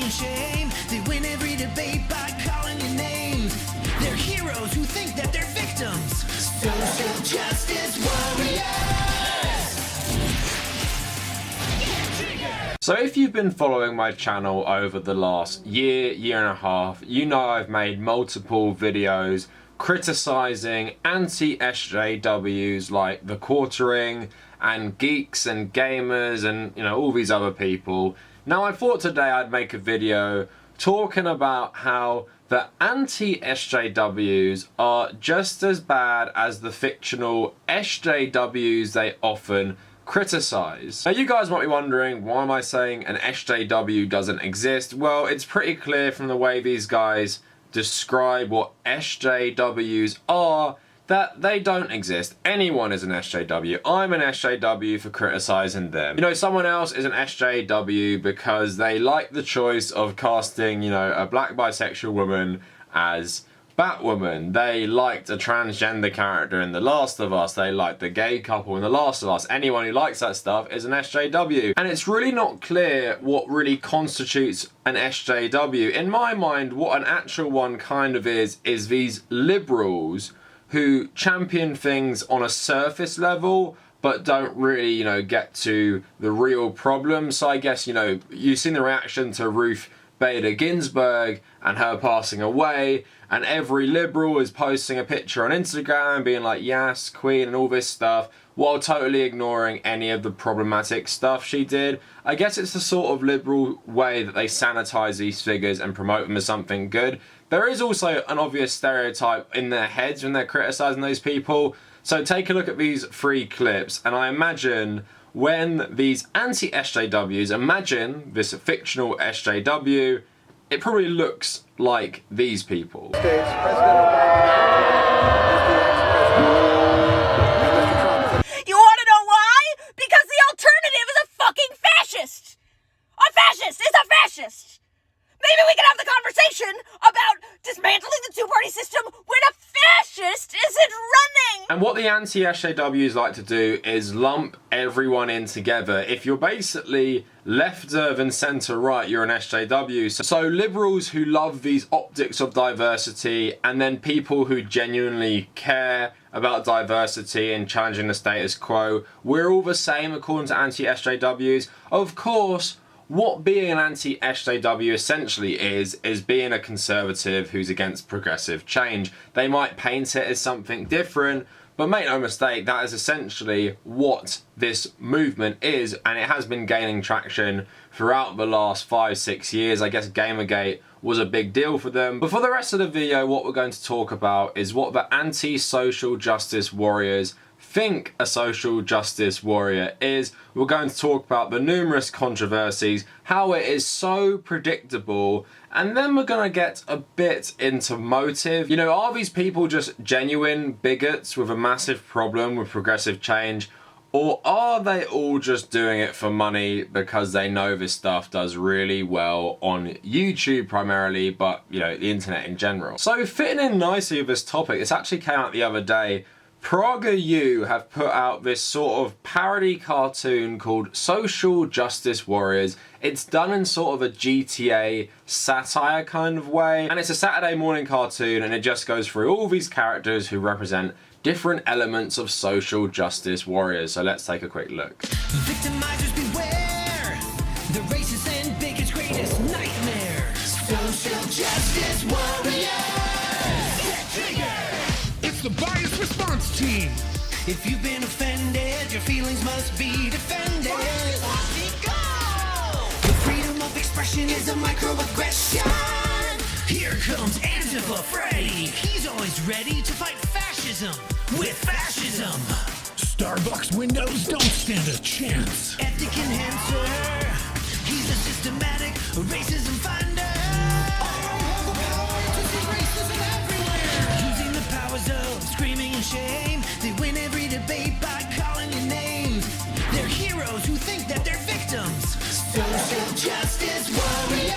and shame. They win every debate by calling you names. They're heroes who think that they're victims. Social justice warriors. So if you've been following my channel over the last year and a half, you know I've made multiple videos criticizing anti-SJWs like TheQuartering and Geeks and Gamers and, you know, all these other people. Now I thought today I'd make a video talking about how the anti-SJWs are just as bad as the fictional SJWs they often criticize. Now you guys might be wondering, why am I saying an SJW doesn't exist? Well, it's pretty clear from the way these guys describe what SJWs are that they don't exist. Anyone is an SJW. I'm an SJW for criticizing them. You know, someone else is an SJW because they like the choice of casting, you know, a black bisexual woman as Batwoman. They liked a transgender character in The Last of Us. They liked the gay couple in The Last of Us. Anyone who likes that stuff is an SJW. And it's really not clear what really constitutes an SJW. In my mind, what an actual one kind of is these liberals who champion things on a surface level but don't really, you know, get to the real problem. So I guess, you know, you've seen the reaction to Ruth Bader Ginsburg and her passing away, and every liberal is posting a picture on Instagram being like, yes, queen, and all this stuff, while totally ignoring any of the problematic stuff she did. I guess it's the sort of liberal way that they sanitize these figures and promote them as something good. There is also an obvious stereotype in their heads when they're criticizing those people. So take a look at these 3 clips, and I imagine when these anti-SJWs, imagine this fictional SJW, it probably looks like these people. States, President Obama is the ex-president. You want to know why? Because the alternative is a fucking fascist! A fascist is a fascist! Maybe we can have the conversation about dismantling the two-party system when a fascist isn't running! And what the anti-SJWs like to do is lump everyone in together. If you're basically left and centre right, you're an SJW. So liberals who love these optics of diversity, and then people who genuinely care about diversity and challenging the status quo, we're all the same according to anti-SJWs. Of course, what being an anti-SJW essentially is being a conservative who's against progressive change. They might paint it as something different, but make no mistake, that is essentially what this movement is, and it has been gaining traction throughout the last 5-6 years. I guess Gamergate was a big deal for them. But for the rest of the video, what we're going to talk about is what the anti-social justice warriors think a social justice warrior is. We're going to talk about the numerous controversies, how it is so predictable, and then we're going to get a bit into motive. You know, are these people just genuine bigots with a massive problem with progressive change, or are they all just doing it for money because they know this stuff does really well on YouTube primarily, but, you know, the internet in general? So fitting in nicely with this topic, this actually came out the other day. PragerU have put out this sort of parody cartoon called Social Justice Warriors. It's done in sort of a GTA satire kind of way, and it's a Saturday morning cartoon, and it just goes through all these characters who represent different elements of social justice warriors. So let's take a quick look. Victimizers beware. The racist and bigots' greatest nightmare. Social justice warriors. It's the bias response team. If you've been offended, your feelings must be defended. The freedom of expression is a microaggression. Here comes Antifa Freddy. He's always ready to fight fascism with fascism. Starbucks windows don't stand a chance. Ethnic enhancer. He's a systematic racism finder. Using the powers of screaming and shame, they win every debate by calling your names. They're heroes who think that they're victims. Social justice warriors.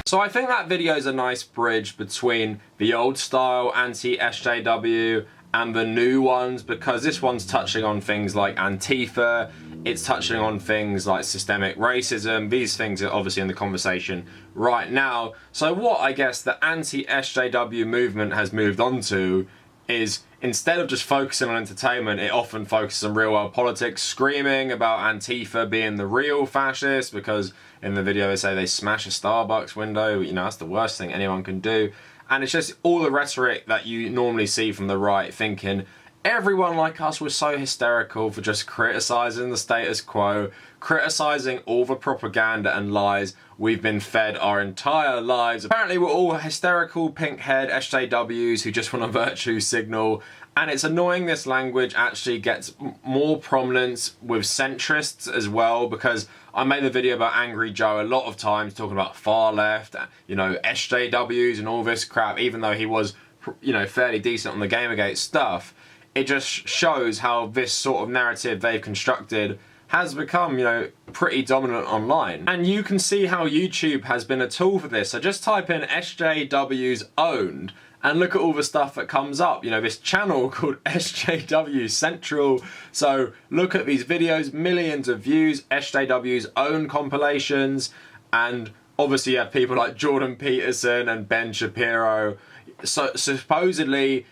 So I think that video is a nice bridge between the old style anti-SJW and the new ones, because this one's touching on things like Antifa, It's touching on things like systemic racism. These things are obviously in the conversation right now. So what I guess the anti-SJW movement has moved on to is, instead of just focusing on entertainment, it often focuses on real world politics, screaming about Antifa being the real fascists, because in the video they say they smash a Starbucks window. You know, that's the worst thing anyone can do. And it's just all the rhetoric that you normally see from the right, thinking everyone like us was so hysterical for just criticising the status quo, criticising all the propaganda and lies we've been fed our entire lives. Apparently we're all hysterical pink-haired SJWs who just want a virtue signal, and it's annoying this language actually gets more prominence with centrists as well, because I made a video about Angry Joe a lot of times talking about far left, you know, SJWs and all this crap, even though he was, you know, fairly decent on the Gamergate stuff. It just shows how this sort of narrative they've constructed has become, you know, pretty dominant online. And you can see how YouTube has been a tool for this. So just type in SJWs owned and look at all the stuff that comes up. You know, this channel called SJW Central. So look at these videos, millions of views, SJWs own compilations, and obviously you have people like Jordan Peterson and Ben Shapiro, so supposedly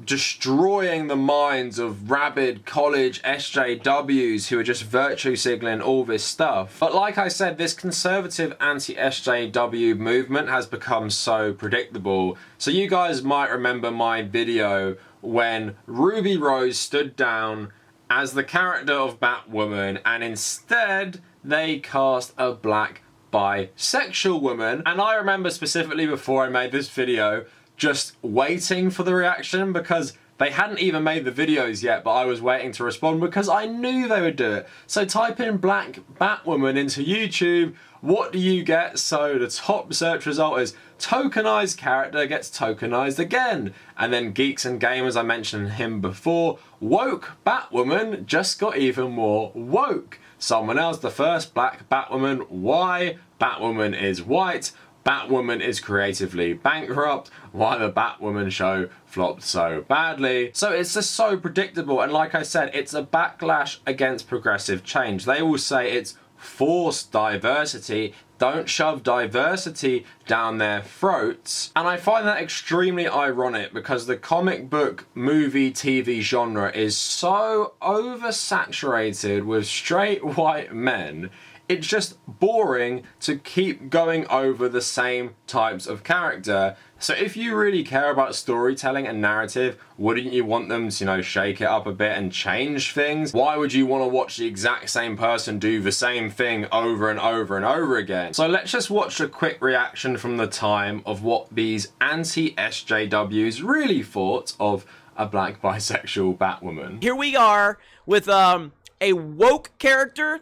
destroying the minds of rabid college SJWs who are just virtue signaling all this stuff. But like I said, this conservative anti-SJW movement has become so predictable. So you guys might remember my video when Ruby Rose stood down as the character of Batwoman, and instead they cast a black bisexual woman. And I remember specifically before I made this video just waiting for the reaction, because they hadn't even made the videos yet, but I was waiting to respond because I knew they would do it. So type in black Batwoman into YouTube, what do you get? So the top search result is tokenized character gets tokenized again. And then Geeks and Gamers, I mentioned him before, woke Batwoman just got even more woke. Someone else, the first black Batwoman, why? Batwoman is white. Batwoman is creatively bankrupt. Why the Batwoman show flopped so badly. So it's just so predictable, and like I said, it's a backlash against progressive change. They will say it's forced diversity. Don't shove diversity down their throats. And I find that extremely ironic, because the comic book, movie, TV genre is so oversaturated with straight white men. It's just boring to keep going over the same types of character. So if you really care about storytelling and narrative, wouldn't you want them to, you know, shake it up a bit and change things? Why would you want to watch the exact same person do the same thing over and over and over again? So let's just watch a quick reaction from the time of what these anti-SJWs really thought of a black bisexual Batwoman. Here we are with a woke character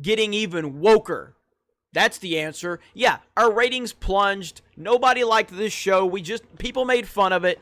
getting even woker. That's the answer. Yeah, our ratings plunged. Nobody liked this show. People made fun of it.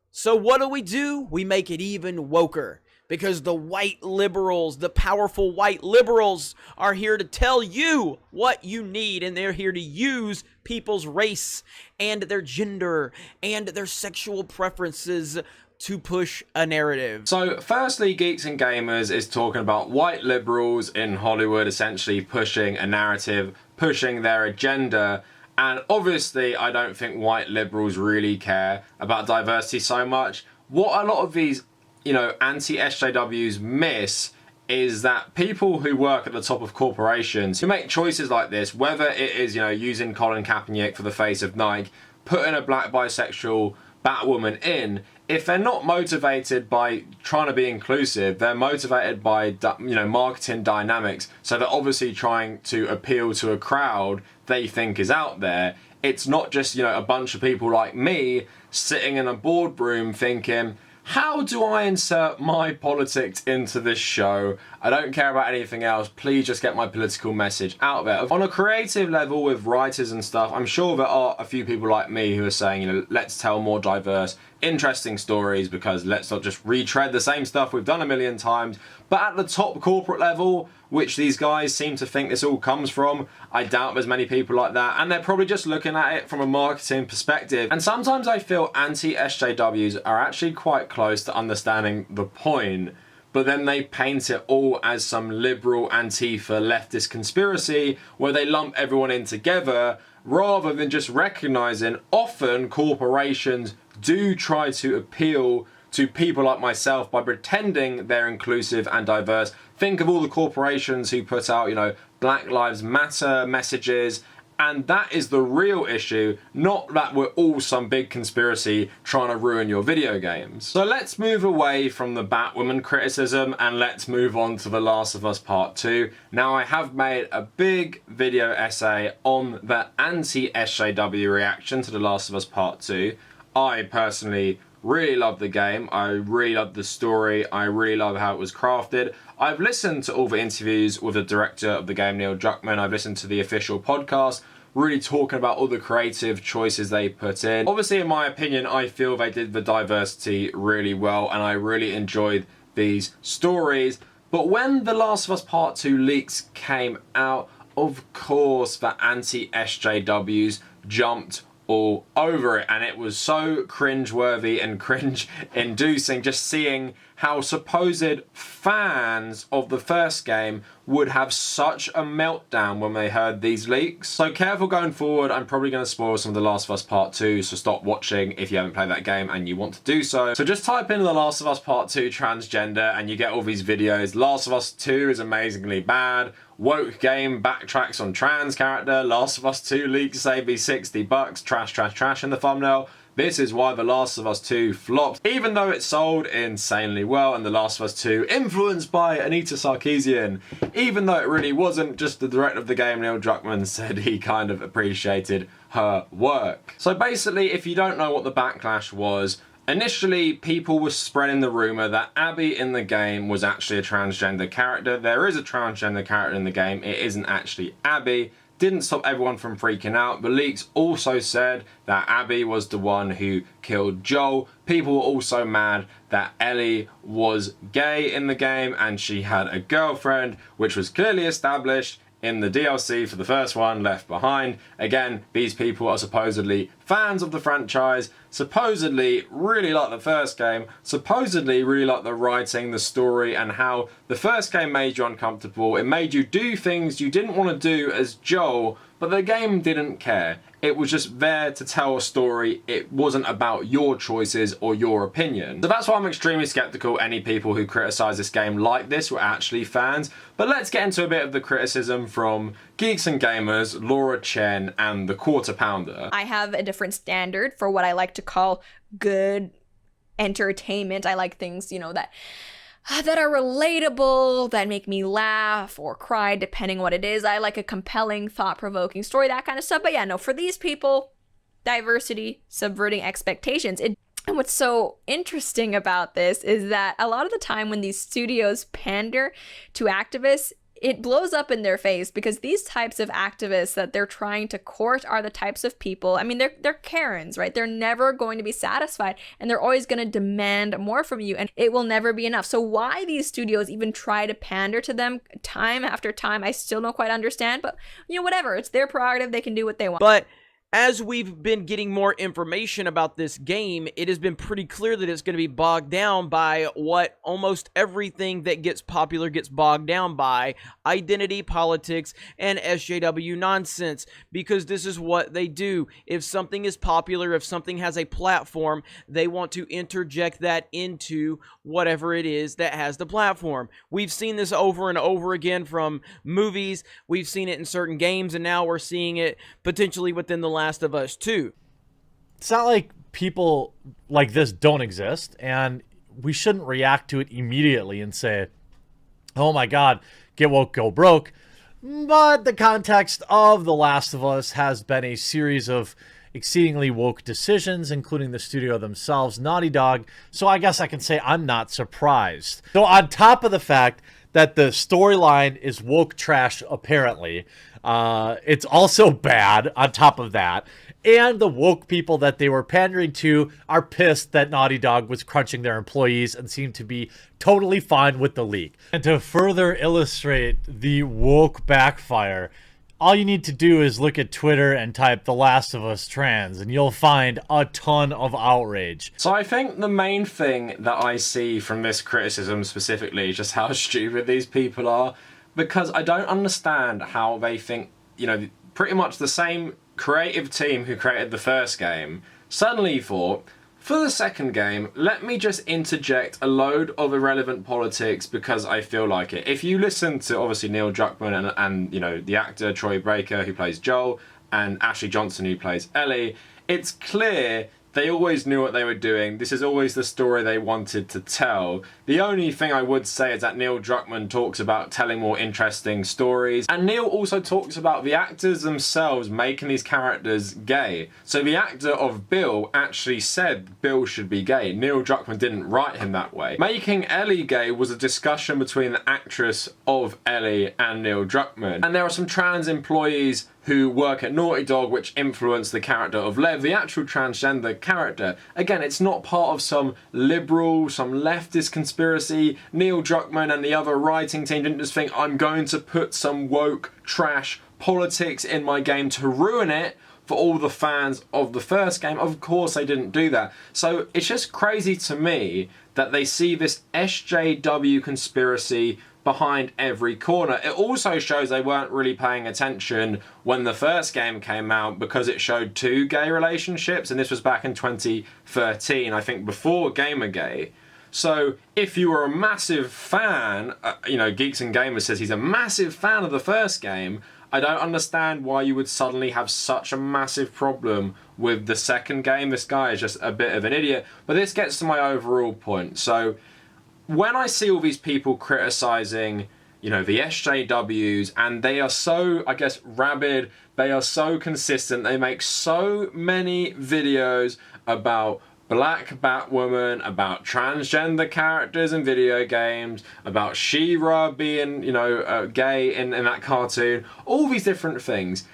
So what do? We make it even woker. Because the white liberals, the powerful white liberals, are here to tell you what you need. And they're here to use people's race and their gender and their sexual preferences to push a narrative. So firstly, Geeks and Gamers is talking about white liberals in Hollywood essentially pushing a narrative, pushing their agenda. And obviously, I don't think white liberals really care about diversity so much. What a lot of these, you know, anti-SJWs miss is that people who work at the top of corporations who make choices like this, whether it is, you know, using Colin Kaepernick for the face of Nike, putting a black bisexual Batwoman in, if they're not motivated by trying to be inclusive, they're motivated by, you know, marketing dynamics. So they're obviously trying to appeal to a crowd they think is out there. It's not just, you know, a bunch of people like me sitting in a boardroom thinking, how do I insert my politics into this show? I don't care about anything else. Please just get my political message out there. On a creative level with writers and stuff, I'm sure there are a few people like me who are saying, you know, let's tell more diverse, interesting stories, because let's not just retread the same stuff we've done a million times. But at the top corporate level, which these guys seem to think this all comes from, I doubt there's many people like that, and they're probably just looking at it from a marketing perspective. And sometimes I feel anti-SJWs are actually quite close to understanding the point, but then they paint it all as some liberal Antifa leftist conspiracy where they lump everyone in together rather than just recognizing often corporations do try to appeal to people like myself by pretending they're inclusive and diverse. Think of all the corporations who put out, you know, Black Lives Matter messages, and that is the real issue, not that we're all some big conspiracy trying to ruin your video games. So let's move away from the Batwoman criticism and let's move on to The Last of Us Part 2. Now, I have made a big video essay on the anti-SJW reaction to The Last of Us Part 2. I personally really love the game. I really love the story. I really love how it was crafted. I've listened to all the interviews with the director of the game, Neil Druckmann. I've listened to the official podcast, really talking about all the creative choices they put in. Obviously, in my opinion, I feel they did the diversity really well, and I really enjoyed these stories. But when The Last of Us Part 2 leaks came out, of course, the anti-SJWs jumped all over it, and it was so cringe-worthy and cringe-inducing just seeing how supposed fans of the first game would have such a meltdown when they heard these leaks. So careful going forward, I'm probably going to spoil some of The Last of Us Part 2, so stop watching if you haven't played that game and you want to do so. So just type in The Last of Us Part 2 transgender and you get all these videos. Last of Us 2 is amazingly bad. Woke game backtracks on trans character. Last of Us 2 leaks save me $60. Trash, trash, trash in the thumbnail. This is why The Last of Us 2 flopped, even though it sold insanely well, and The Last of Us 2 influenced by Anita Sarkeesian, even though it really wasn't. Just the director of the game, Neil Druckmann, said he kind of appreciated her work. So basically, if you don't know what the backlash was, initially people were spreading the rumour that Abby in the game was actually a transgender character. There is a transgender character in the game, it isn't actually Abby. Didn't stop everyone from freaking out. The leaks also said that Abby was the one who killed Joel. People were also mad that Ellie was gay in the game and she had a girlfriend, which was clearly established in the DLC for the first one, Left Behind. Again, these people are supposedly fans of the franchise, supposedly really like the first game, supposedly really like the writing, the story, and how the first game made you uncomfortable. It made you do things you didn't want to do as Joel, but the game didn't care. It was just there to tell a story. It wasn't about your choices or your opinion. So that's why I'm extremely skeptical any people who criticize this game like this were actually fans. But let's get into a bit of the criticism from Geeks and Gamers, Laura Chen, and the Quarter Pounder. I have a different standard for what I like to call good entertainment. I like things, you know, that are relatable, that make me laugh or cry, depending what it is. I like a compelling, thought-provoking story, that kind of stuff. But yeah, no, for these people, diversity, subverting expectations. And what's so interesting about this is that a lot of the time when these studios pander to activists, it blows up in their face, because these types of activists that they're trying to court are the types of people, I mean, they're Karens, right? They're never going to be satisfied, and they're always going to demand more from you, and it will never be enough. So why these studios even try to pander to them time after time, I still don't quite understand, but, you know, whatever. It's their prerogative. They can do what they want. But as we've been getting more information about this game, it has been pretty clear that it's going to be bogged down by what almost everything that gets popular gets bogged down by: identity politics and SJW nonsense, because this is what they do. If something is popular, if something has a platform, they want to interject that into whatever it is that has the platform. We've seen this over and over again from movies, we've seen it in certain games, and now we're seeing it potentially within The Last of Us 2. It's not like people like this don't exist, and we shouldn't react to it immediately and say, oh my god, get woke, go broke. But the context of The Last of Us has been a series of exceedingly woke decisions, including the studio themselves, Naughty Dog, so I guess I can say I'm not surprised. So on top of the fact that the storyline is woke trash, apparently, it's also bad on top of that. And the woke people that they were pandering to are pissed that Naughty Dog was crunching their employees and seemed to be totally fine with the leak. And to further illustrate the woke backfire, all you need to do is look at Twitter and type The Last of Us trans, and you'll find a ton of outrage. So I think the main thing that I see from this criticism specifically is just how stupid these people are, because I don't understand how they think, you know, pretty much the same creative team who created the first game suddenly thought, for the second game, let me just interject a load of irrelevant politics because I feel like it. If you listen to, obviously, Neil Druckmann and you know, the actor Troy Baker who plays Joel and Ashley Johnson who plays Ellie, it's clear they always knew what they were doing. This is always the story they wanted to tell. The only thing I would say is that Neil Druckmann talks about telling more interesting stories. And Neil also talks about the actors themselves making these characters gay. So the actor of Bill actually said Bill should be gay. Neil Druckmann didn't write him that way. Making Ellie gay was a discussion between the actress of Ellie and Neil Druckmann. And there are some trans employees who work at Naughty Dog which influence the character of Lev, the actual transgender character. Again, it's not part of some liberal, some leftist conspiracy. Neil Druckmann and the other writing team didn't just think, I'm going to put some woke trash politics in my game to ruin it for all the fans of the first game. Of course they didn't do that. So it's just crazy to me that they see this SJW conspiracy behind every corner. It also shows they weren't really paying attention when the first game came out because it showed 2 gay relationships, and this was back in 2013, I think before Gamergate. So if you were a massive fan, you know, Geeks and Gamers says he's a massive fan of the first game, I don't understand why you would suddenly have such a massive problem with the second game. This guy is just a bit of an idiot. But this gets to my overall point. So when I see all these people criticizing, you know, the SJWs, and they are so, I guess, rabid, they are so consistent, they make so many videos about Black Batwoman, about transgender characters in video games, about She-Ra being, you know, gay in that cartoon, all these different things.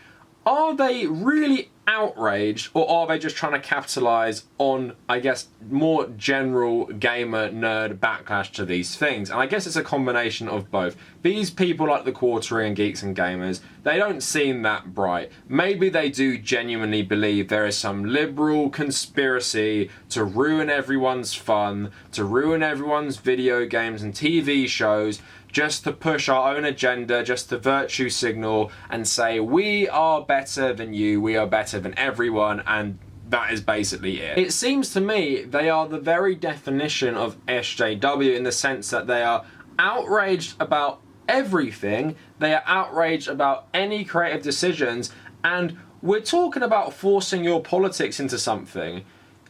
Are they really outraged, or are they just trying to capitalize on, I guess, more general gamer nerd backlash to these things? And I guess it's a combination of both. These people like TheQuartering and Geeks and Gamers, they don't seem that bright. Maybe they do genuinely believe there is some liberal conspiracy to ruin everyone's fun, to ruin everyone's video games and TV shows, just to push our own agenda, just to virtue signal and say, we are better than you, we are better than everyone, and that is basically it. It seems to me they are the very definition of SJW in the sense that they are outraged about everything, they are outraged about any creative decisions, and we're talking about forcing your politics into something.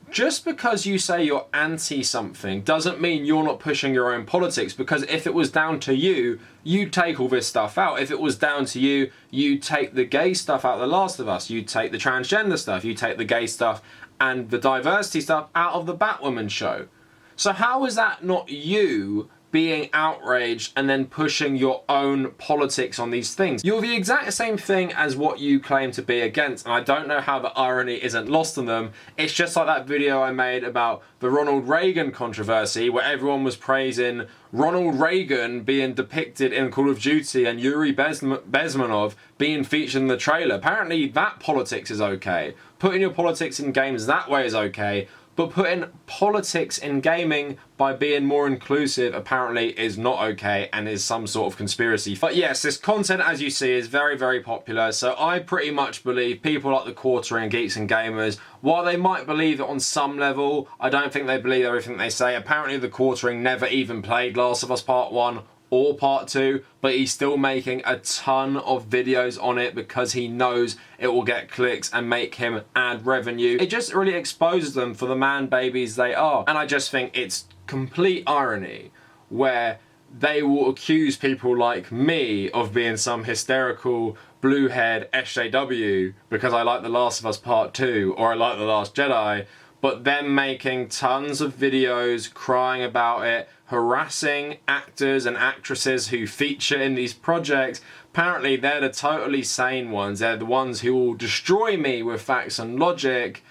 Just because you say you're anti-something doesn't mean you're not pushing your own politics, because if it was down to you, you'd take all this stuff out. If it was down to you, you'd take the gay stuff out of The Last of Us, you'd take the transgender stuff, you'd take the gay stuff and the diversity stuff out of the Batwoman show. So how is that not you being outraged and then pushing your own politics on these things? You're the exact same thing as what you claim to be against, and I don't know how the irony isn't lost on them. It's just like that video I made about the Ronald Reagan controversy, where everyone was praising Ronald Reagan being depicted in Call of Duty and Yuri Bezmenov being featured in the trailer. Apparently that politics is okay. Putting your politics in games that way is okay. But putting politics in gaming by being more inclusive apparently is not okay and is some sort of conspiracy. But yes, this content, as you see, is very, very popular. So I pretty much believe people like TheQuartering, Geeks and Gamers, while they might believe it on some level, I don't think they believe everything they say. Apparently TheQuartering never even played Last of Us Part 1 or Part 2, but he's still making a ton of videos on it because he knows it will get clicks and make him ad revenue. It just really exposes them for the man babies they are. And I just think it's complete irony where they will accuse people like me of being some hysterical bluehead SJW because I like The Last of Us Part 2 or I like The Last Jedi, but them making tons of videos crying about it, harassing actors and actresses who feature in these projects. Apparently they're the totally sane ones. They're the ones who will destroy me with facts and logic.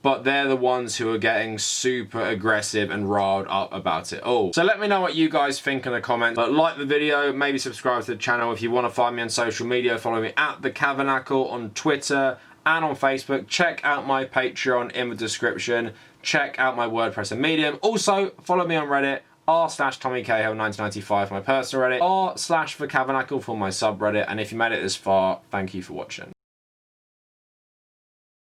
but they're the ones who are getting super aggressive and riled up about it all. So let me know what you guys think in the comments. But like the video, maybe subscribe to the channel. If you want to find me on social media, follow me at the Kavernacle on Twitter and on Facebook. Check out my Patreon in the description. Check out my WordPress and Medium. Also, follow me on Reddit, r/TommyCahill1995 for my personal Reddit, r/TheQuartering for my subreddit. And if you made it this far, thank you for watching.